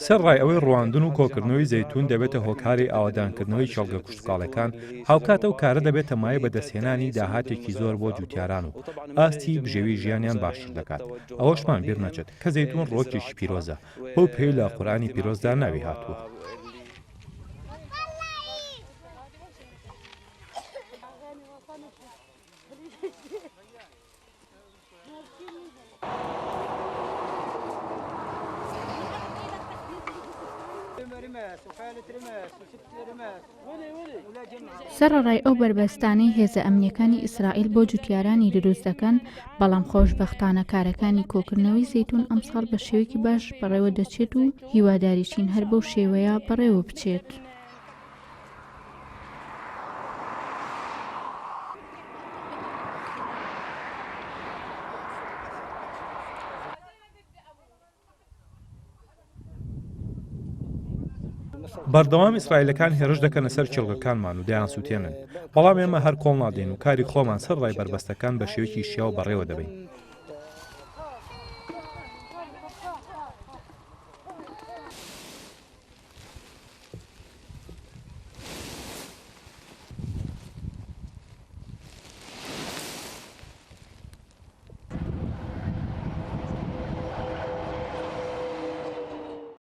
سەر ڕای ئەوەی ڕواندن و کۆکردنەوەی زەیتون دەبێتە هۆکاری ئاوادانکردنەوەی چەڵگە کوشتکاڵەکان، هاوکات ئەو کارە دەبێتە مایە بەدەستهێنانی داهاتێکی زۆر بۆ جوتیاران و ئاستی بژێوی ژیانیان باشتر دەکات. ئەوەشمان بیر نەچێت کە زەیتون ڕۆکێکی پیرۆزە، بەو پێی لە قورئانی پیرۆزدا ناوی هاتووە. سەرەڕای ئەو بربەستانەی هێزە ئەمنیەکانی ئیسرائیل بۆ جوتیارانی دروست دەکەن، بەڵام خۆشبەختانە کارەکانی کۆکردنەوەی زەیتون ئەمساڵ بە شێوەیەکی باش بەڕێوە دەچێت و هیواداریشین هەر بەو شێوەیە بەڕێوە بچێت. بەردەوام ئیسرائیلەکان هێرش دەکەنە سەر چێڵگەکانمان و دەیان سووتێنن، بەڵام ئێمە هەر کۆڵ نادەین و کاری خۆمان سەر ڕای بربەستەکان بە شێوەیەکی شیاو بەڕێوە دەبین.